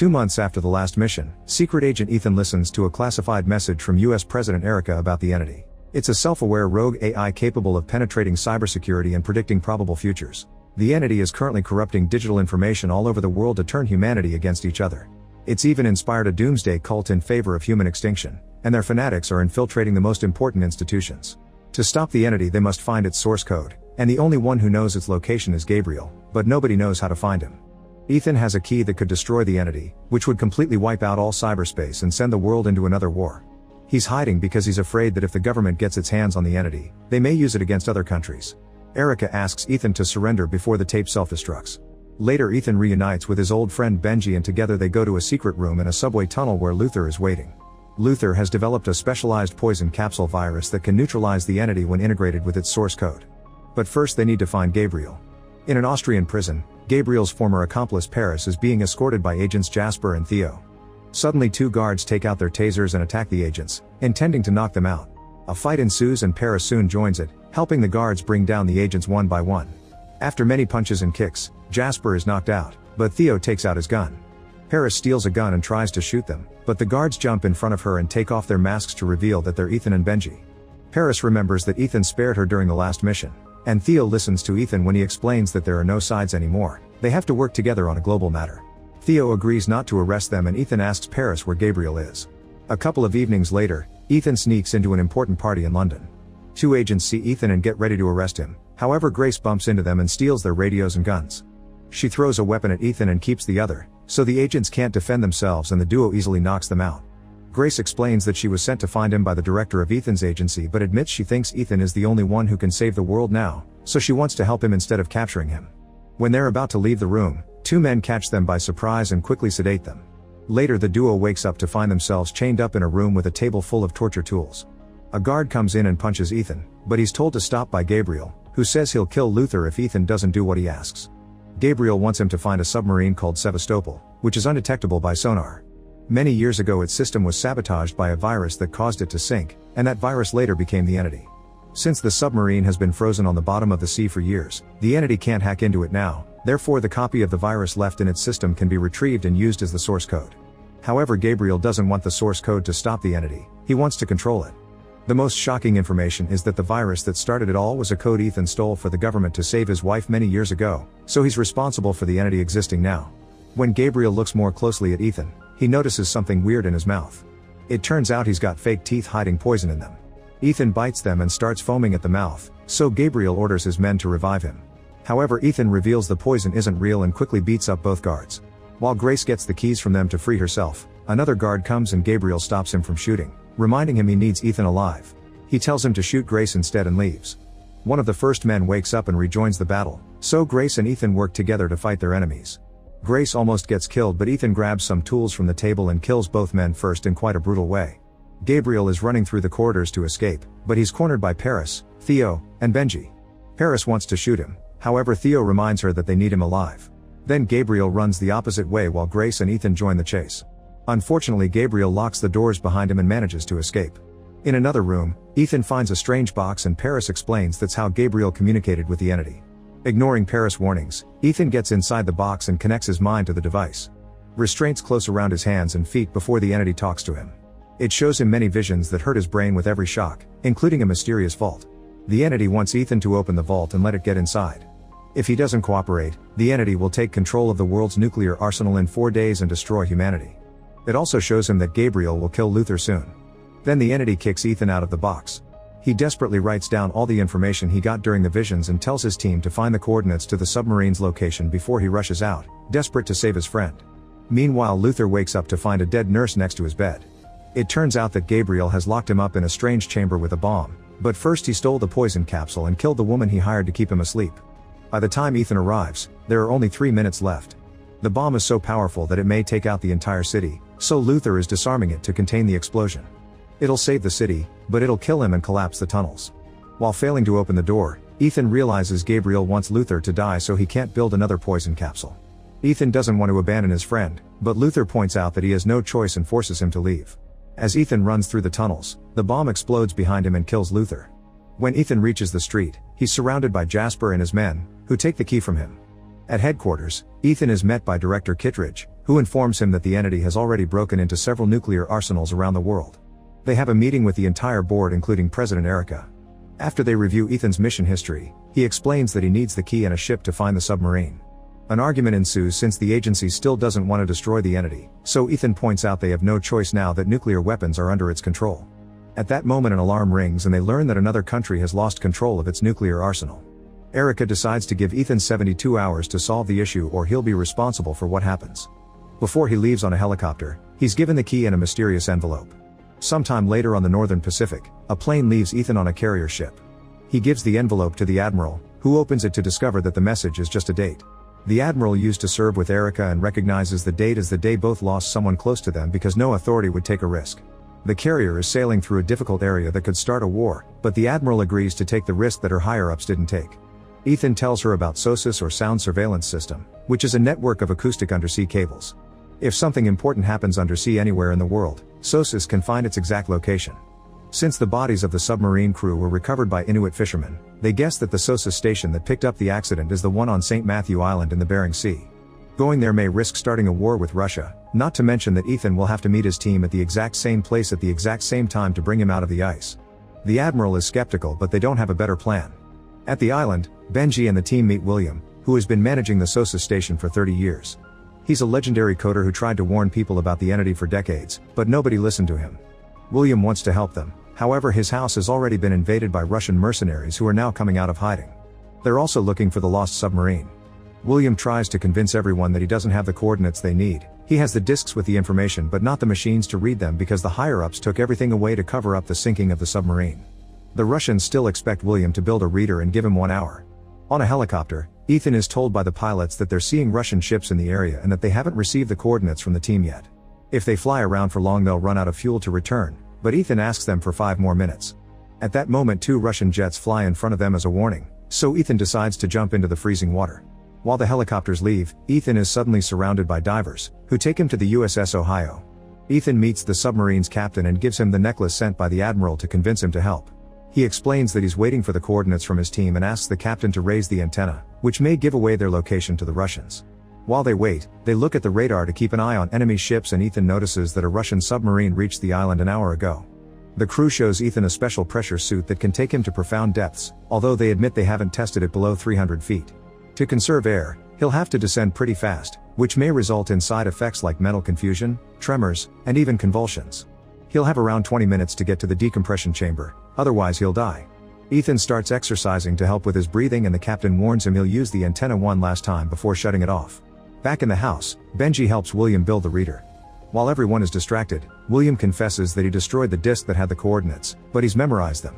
2 months after the last mission, secret agent Ethan listens to a classified message from US President Erica about the entity. It's a self-aware rogue AI capable of penetrating cybersecurity and predicting probable futures. The entity is currently corrupting digital information all over the world to turn humanity against each other. It's even inspired a doomsday cult in favor of human extinction, and their fanatics are infiltrating the most important institutions. To stop the entity, they must find its source code, and the only one who knows its location is Gabriel, but nobody knows how to find him. Ethan has a key that could destroy the entity, which would completely wipe out all cyberspace and send the world into another war. He's hiding because he's afraid that if the government gets its hands on the entity, they may use it against other countries. Erica asks Ethan to surrender before the tape self-destructs. Later, Ethan reunites with his old friend Benji, and together they go to a secret room in a subway tunnel where Luther is waiting. Luther has developed a specialized poison capsule virus that can neutralize the entity when integrated with its source code. But first they need to find Gabriel. In an Austrian prison, Gabriel's former accomplice Paris is being escorted by agents Jasper and Theo. Suddenly 2 guards take out their tasers and attack the agents, intending to knock them out. A fight ensues and Paris soon joins it, helping the guards bring down the agents one by one. After many punches and kicks, Jasper is knocked out, but Theo takes out his gun. Paris steals a gun and tries to shoot them, but the guards jump in front of her and take off their masks to reveal that they're Ethan and Benji. Paris remembers that Ethan spared her during the last mission, and Theo listens to Ethan when he explains that there are no sides anymore, they have to work together on a global matter. Theo agrees not to arrest them and Ethan asks Paris where Gabriel is. A couple of evenings later, Ethan sneaks into an important party in London. 2 agents see Ethan and get ready to arrest him, however Grace bumps into them and steals their radios and guns. She throws a weapon at Ethan and keeps the other, so the agents can't defend themselves and the duo easily knocks them out. Grace explains that she was sent to find him by the director of Ethan's agency but admits she thinks Ethan is the only one who can save the world now, so she wants to help him instead of capturing him. When they're about to leave the room, 2 men catch them by surprise and quickly sedate them. Later the duo wakes up to find themselves chained up in a room with a table full of torture tools. A guard comes in and punches Ethan, but he's told to stop by Gabriel, who says he'll kill Luther if Ethan doesn't do what he asks. Gabriel wants him to find a submarine called Sevastopol, which is undetectable by sonar. Many years ago its system was sabotaged by a virus that caused it to sink, and that virus later became the entity. Since the submarine has been frozen on the bottom of the sea for years, the entity can't hack into it now, therefore the copy of the virus left in its system can be retrieved and used as the source code. However, Gabriel doesn't want the source code to stop the entity, he wants to control it. The most shocking information is that the virus that started it all was a code Ethan stole for the government to save his wife many years ago, so he's responsible for the entity existing now. When Gabriel looks more closely at Ethan, he notices something weird in his mouth. It turns out he's got fake teeth hiding poison in them. Ethan bites them and starts foaming at the mouth, so Gabriel orders his men to revive him. However, Ethan reveals the poison isn't real and quickly beats up both guards. While Grace gets the keys from them to free herself, another guard comes and Gabriel stops him from shooting, reminding him he needs Ethan alive. He tells him to shoot Grace instead and leaves. One of the first men wakes up and rejoins the battle, so Grace and Ethan work together to fight their enemies. Grace almost gets killed but Ethan grabs some tools from the table and kills both men first in quite a brutal way. Gabriel is running through the corridors to escape, but he's cornered by Paris, Theo, and Benji. Paris wants to shoot him, however Theo reminds her that they need him alive. Then Gabriel runs the opposite way while Grace and Ethan join the chase. Unfortunately, Gabriel locks the doors behind him and manages to escape. In another room, Ethan finds a strange box and Paris explains that's how Gabriel communicated with the entity. Ignoring Paris' warnings, Ethan gets inside the box and connects his mind to the device. Restraints close around his hands and feet before the entity talks to him. It shows him many visions that hurt his brain with every shock, including a mysterious vault. The entity wants Ethan to open the vault and let it get inside. If he doesn't cooperate, the entity will take control of the world's nuclear arsenal in 4 days and destroy humanity. It also shows him that Gabriel will kill Luther soon. Then the entity kicks Ethan out of the box. He desperately writes down all the information he got during the visions and tells his team to find the coordinates to the submarine's location before he rushes out, desperate to save his friend. Meanwhile, Luther wakes up to find a dead nurse next to his bed. It turns out that Gabriel has locked him up in a strange chamber with a bomb, but first he stole the poison capsule and killed the woman he hired to keep him asleep. By the time Ethan arrives, there are only 3 minutes left. The bomb is so powerful that it may take out the entire city, so Luther is disarming it to contain the explosion. It'll save the city, but it'll kill him and collapse the tunnels. While failing to open the door, Ethan realizes Gabriel wants Luther to die so he can't build another poison capsule. Ethan doesn't want to abandon his friend, but Luther points out that he has no choice and forces him to leave. As Ethan runs through the tunnels, the bomb explodes behind him and kills Luther. When Ethan reaches the street, he's surrounded by Jasper and his men, who take the key from him. At headquarters, Ethan is met by Director Kittredge, who informs him that the entity has already broken into several nuclear arsenals around the world. They have a meeting with the entire board including President Erica. After they review Ethan's mission history, he explains that he needs the key and a ship to find the submarine. An argument ensues since the agency still doesn't want to destroy the entity, so Ethan points out they have no choice now that nuclear weapons are under its control. At that moment an alarm rings and they learn that another country has lost control of its nuclear arsenal. Erica decides to give Ethan 72 hours to solve the issue or he'll be responsible for what happens. Before he leaves on a helicopter, he's given the key and a mysterious envelope. Sometime later on the Northern Pacific, a plane leaves Ethan on a carrier ship. He gives the envelope to the Admiral, who opens it to discover that the message is just a date. The Admiral used to serve with Erica and recognizes the date as the day both lost someone close to them because no authority would take a risk. The carrier is sailing through a difficult area that could start a war, but the Admiral agrees to take the risk that her higher-ups didn't take. Ethan tells her about SOSUS or Sound Surveillance System, which is a network of acoustic undersea cables. If something important happens undersea anywhere in the world, SOSUS can find its exact location. Since the bodies of the submarine crew were recovered by Inuit fishermen, they guess that the SOSUS station that picked up the accident is the one on St. Matthew Island in the Bering Sea. Going there may risk starting a war with Russia, not to mention that Ethan will have to meet his team at the exact same place at the exact same time to bring him out of the ice. The Admiral is skeptical but they don't have a better plan. At the island, Benji and the team meet William, who has been managing the SOSUS station for 30 years. He's a legendary coder who tried to warn people about the entity for decades, but nobody listened to him. William wants to help them, however his house has already been invaded by Russian mercenaries who are now coming out of hiding. They're also looking for the lost submarine. William tries to convince everyone that he doesn't have the coordinates they need. He has the disks with the information but not the machines to read them because the higher-ups took everything away to cover up the sinking of the submarine. The Russians still expect William to build a reader and give him 1 hour. On a helicopter, Ethan is told by the pilots that they're seeing Russian ships in the area and that they haven't received the coordinates from the team yet. If they fly around for long they'll run out of fuel to return, but Ethan asks them for 5 more minutes. At that moment 2 Russian jets fly in front of them as a warning, so Ethan decides to jump into the freezing water. While the helicopters leave, Ethan is suddenly surrounded by divers, who take him to the USS Ohio. Ethan meets the submarine's captain and gives him the necklace sent by the Admiral to convince him to help. He explains that he's waiting for the coordinates from his team and asks the captain to raise the antenna, which may give away their location to the Russians. While they wait, they look at the radar to keep an eye on enemy ships and Ethan notices that a Russian submarine reached the island an hour ago. The crew shows Ethan a special pressure suit that can take him to profound depths, although they admit they haven't tested it below 300 feet. To conserve air, he'll have to descend pretty fast, which may result in side effects like mental confusion, tremors, and even convulsions. He'll have around 20 minutes to get to the decompression chamber, otherwise he'll die. Ethan starts exercising to help with his breathing and the captain warns him he'll use the antenna one last time before shutting it off. Back in the house, Benji helps William build the reader. While everyone is distracted, William confesses that he destroyed the disk that had the coordinates, but he's memorized them.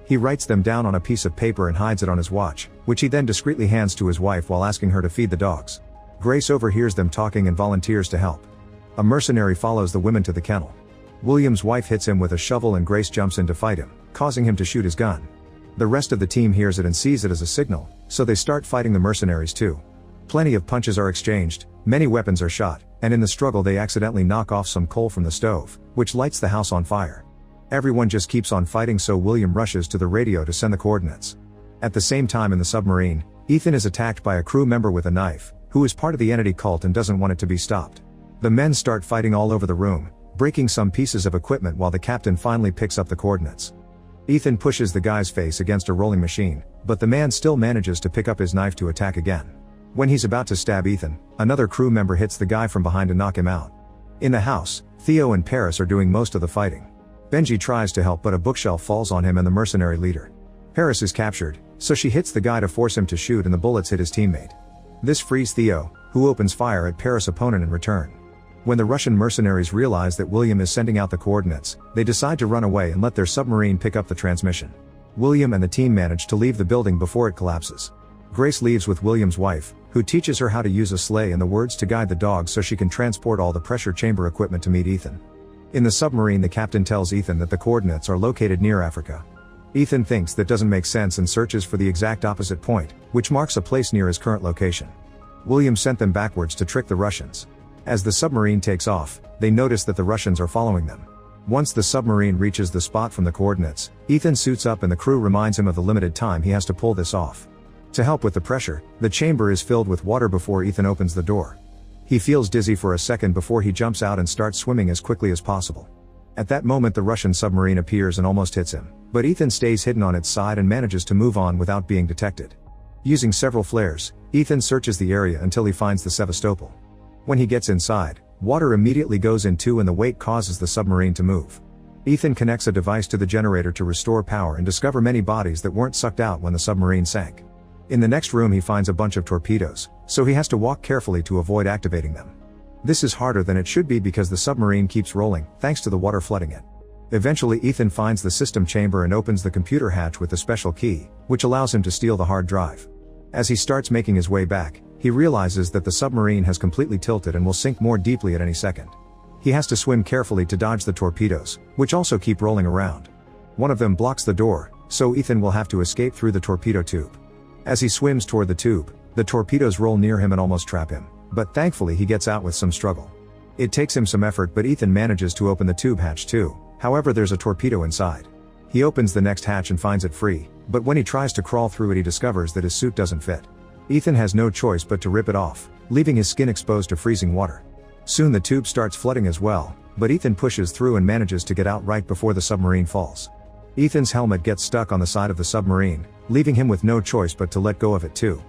He writes them down on a piece of paper and hides it on his watch, which he then discreetly hands to his wife while asking her to feed the dogs. Grace overhears them talking and volunteers to help. A mercenary follows the women to the kennel. William's wife hits him with a shovel and Grace jumps in to fight him, causing him to shoot his gun. The rest of the team hears it and sees it as a signal, so they start fighting the mercenaries too. Plenty of punches are exchanged, many weapons are shot, and in the struggle they accidentally knock off some coal from the stove, which lights the house on fire. Everyone just keeps on fighting so William rushes to the radio to send the coordinates. At the same time in the submarine, Ethan is attacked by a crew member with a knife, who is part of the entity cult and doesn't want it to be stopped. The men start fighting all over the room, breaking some pieces of equipment while the captain finally picks up the coordinates. Ethan pushes the guy's face against a rolling machine, but the man still manages to pick up his knife to attack again. When he's about to stab Ethan, another crew member hits the guy from behind to knock him out. In the house, Theo and Paris are doing most of the fighting. Benji tries to help but a bookshelf falls on him and the mercenary leader. Paris is captured, so she hits the guy to force him to shoot and the bullets hit his teammate. This frees Theo, who opens fire at Paris' opponent in return. When the Russian mercenaries realize that William is sending out the coordinates, they decide to run away and let their submarine pick up the transmission. William and the team manage to leave the building before it collapses. Grace leaves with William's wife, who teaches her how to use a sleigh and the words to guide the dogs so she can transport all the pressure chamber equipment to meet Ethan. In the submarine the captain tells Ethan that the coordinates are located near Africa. Ethan thinks that doesn't make sense and searches for the exact opposite point, which marks a place near his current location. William sent them backwards to trick the Russians. As the submarine takes off, they notice that the Russians are following them. Once the submarine reaches the spot from the coordinates, Ethan suits up and the crew reminds him of the limited time he has to pull this off. To help with the pressure, the chamber is filled with water before Ethan opens the door. He feels dizzy for a second before he jumps out and starts swimming as quickly as possible. At that moment the Russian submarine appears and almost hits him, but Ethan stays hidden on its side and manages to move on without being detected. Using several flares, Ethan searches the area until he finds the Sevastopol. When he gets inside, water immediately goes in too and the weight causes the submarine to move. Ethan connects a device to the generator to restore power and discover many bodies that weren't sucked out when the submarine sank. In the next room he finds a bunch of torpedoes, so he has to walk carefully to avoid activating them. This is harder than it should be because the submarine keeps rolling, thanks to the water flooding it. Eventually Ethan finds the system chamber and opens the computer hatch with a special key, which allows him to steal the hard drive. As he starts making his way back, he realizes that the submarine has completely tilted and will sink more deeply at any second. He has to swim carefully to dodge the torpedoes, which also keep rolling around. One of them blocks the door, so Ethan will have to escape through the torpedo tube. As he swims toward the tube, the torpedoes roll near him and almost trap him, but thankfully he gets out with some struggle. It takes him some effort but Ethan manages to open the tube hatch too, however there's a torpedo inside. He opens the next hatch and finds it free, but when he tries to crawl through it he discovers that his suit doesn't fit. Ethan has no choice but to rip it off, leaving his skin exposed to freezing water. Soon the tube starts flooding as well, but Ethan pushes through and manages to get out right before the submarine falls. Ethan's helmet gets stuck on the side of the submarine, leaving him with no choice but to let go of it too.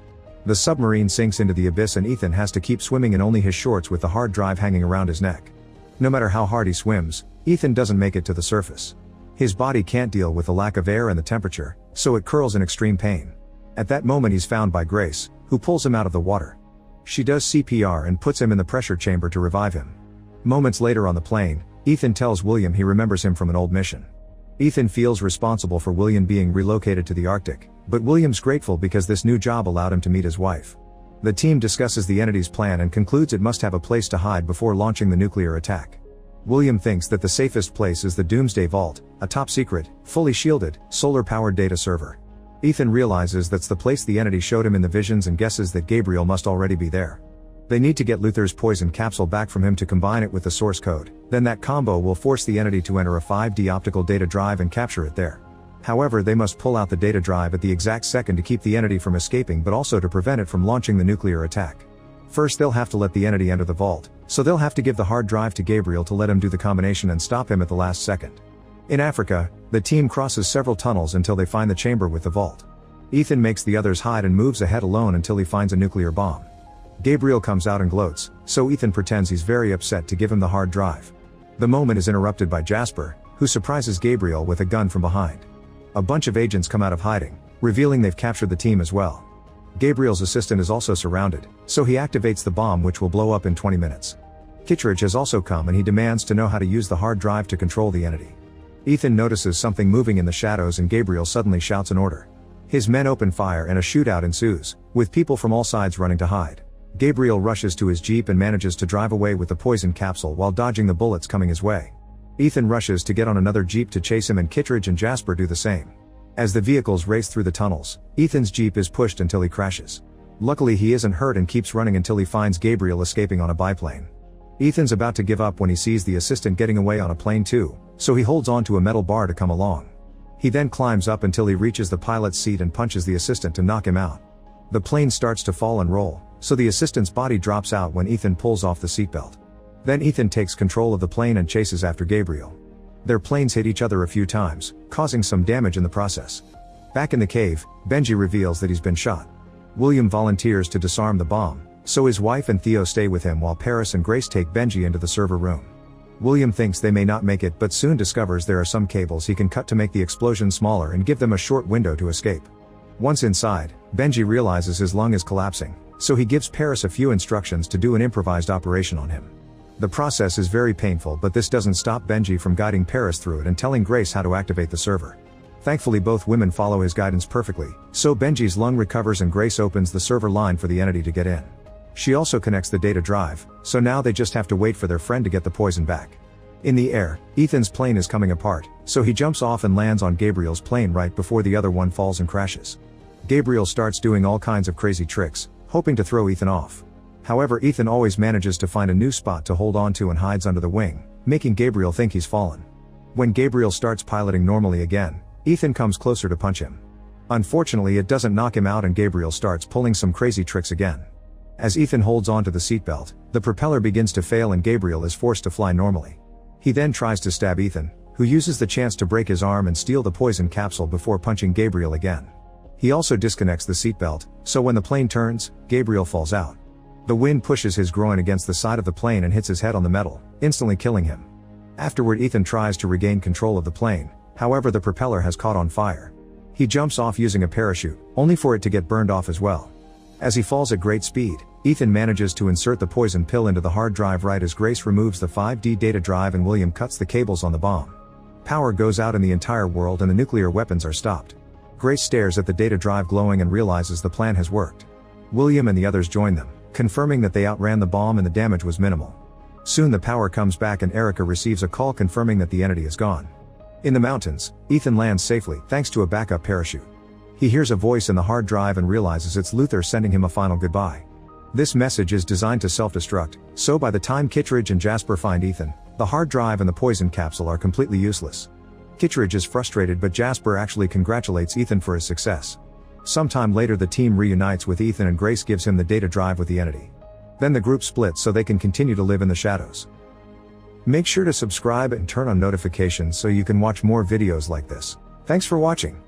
The submarine sinks into the abyss and Ethan has to keep swimming in only his shorts with the hard drive hanging around his neck. No matter how hard he swims, Ethan doesn't make it to the surface. His body can't deal with the lack of air and the temperature, so it curls in extreme pain. At that moment he's found by Grace, who pulls him out of the water. She does CPR and puts him in the pressure chamber to revive him. Moments later on the plane, Ethan tells William he remembers him from an old mission. Ethan feels responsible for William being relocated to the Arctic, but William's grateful because this new job allowed him to meet his wife. The team discusses the entity's plan and concludes it must have a place to hide before launching the nuclear attack. William thinks that the safest place is the Doomsday Vault, a top-secret, fully shielded, solar-powered data server. Ethan realizes that's the place the entity showed him in the visions and guesses that Gabriel must already be there. They need to get Luther's poison capsule back from him to combine it with the source code, then that combo will force the entity to enter a 5D optical data drive and capture it there. However, they must pull out the data drive at the exact second to keep the entity from escaping but also to prevent it from launching the nuclear attack. First they'll have to let the entity enter the vault, so they'll have to give the hard drive to Gabriel to let him do the combination and stop him at the last second. In Africa, the team crosses several tunnels until they find the chamber with the vault. Ethan makes the others hide and moves ahead alone until he finds a nuclear bomb. Gabriel comes out and gloats, so Ethan pretends he's very upset to give him the hard drive. The moment is interrupted by Jasper, who surprises Gabriel with a gun from behind. A bunch of agents come out of hiding, revealing they've captured the team as well. Gabriel's assistant is also surrounded, so he activates the bomb which will blow up in 20 minutes. Kittredge has also come and he demands to know how to use the hard drive to control the entity. Ethan notices something moving in the shadows and Gabriel suddenly shouts an order. His men open fire and a shootout ensues, with people from all sides running to hide. Gabriel rushes to his jeep and manages to drive away with the poison capsule while dodging the bullets coming his way. Ethan rushes to get on another jeep to chase him and Kittredge and Jasper do the same. As the vehicles race through the tunnels, Ethan's jeep is pushed until he crashes. Luckily he isn't hurt and keeps running until he finds Gabriel escaping on a biplane. Ethan's about to give up when he sees the assistant getting away on a plane too, so he holds on to a metal bar to come along. He then climbs up until he reaches the pilot's seat and punches the assistant to knock him out. The plane starts to fall and roll, so the assistant's body drops out when Ethan pulls off the seatbelt. Then Ethan takes control of the plane and chases after Gabriel. Their planes hit each other a few times, causing some damage in the process. Back in the cave, Benji reveals that he's been shot. William volunteers to disarm the bomb, so his wife and Theo stay with him while Paris and Grace take Benji into the server room. William thinks they may not make it but soon discovers there are some cables he can cut to make the explosion smaller and give them a short window to escape. Once inside, Benji realizes his lung is collapsing, so he gives Paris a few instructions to do an improvised operation on him. The process is very painful but this doesn't stop Benji from guiding Paris through it and telling Grace how to activate the server. Thankfully both women follow his guidance perfectly, so Benji's lung recovers and Grace opens the server line for the entity to get in. She also connects the data drive, so now they just have to wait for their friend to get the poison back. In the air, Ethan's plane is coming apart, so he jumps off and lands on Gabriel's plane right before the other one falls and crashes. Gabriel starts doing all kinds of crazy tricks, hoping to throw Ethan off. However, Ethan always manages to find a new spot to hold on to and hides under the wing, making Gabriel think he's fallen. When Gabriel starts piloting normally again, Ethan comes closer to punch him. Unfortunately it doesn't knock him out and Gabriel starts pulling some crazy tricks again. As Ethan holds onto the seatbelt, the propeller begins to fail and Gabriel is forced to fly normally. He then tries to stab Ethan, who uses the chance to break his arm and steal the poison capsule before punching Gabriel again. He also disconnects the seatbelt, so when the plane turns, Gabriel falls out. The wind pushes his groin against the side of the plane and hits his head on the metal, instantly killing him. Afterward, Ethan tries to regain control of the plane, however the propeller has caught on fire. He jumps off using a parachute, only for it to get burned off as well. As he falls at great speed, Ethan manages to insert the poison pill into the hard drive right as Grace removes the 5D data drive and William cuts the cables on the bomb. Power goes out in the entire world and the nuclear weapons are stopped. Grace stares at the data drive glowing and realizes the plan has worked. William and the others join them, confirming that they outran the bomb and the damage was minimal. Soon the power comes back and Erica receives a call confirming that the entity is gone. In the mountains, Ethan lands safely thanks to a backup parachute. He hears a voice in the hard drive and realizes it's Luther sending him a final goodbye. This message is designed to self-destruct, so by the time Kittredge and Jasper find Ethan, the hard drive and the poison capsule are completely useless. Kittredge is frustrated but Jasper actually congratulates Ethan for his success. Sometime later the team reunites with Ethan and Grace gives him the data drive with the entity. Then the group splits so they can continue to live in the shadows. Make sure to subscribe and turn on notifications so you can watch more videos like this. Thanks for watching.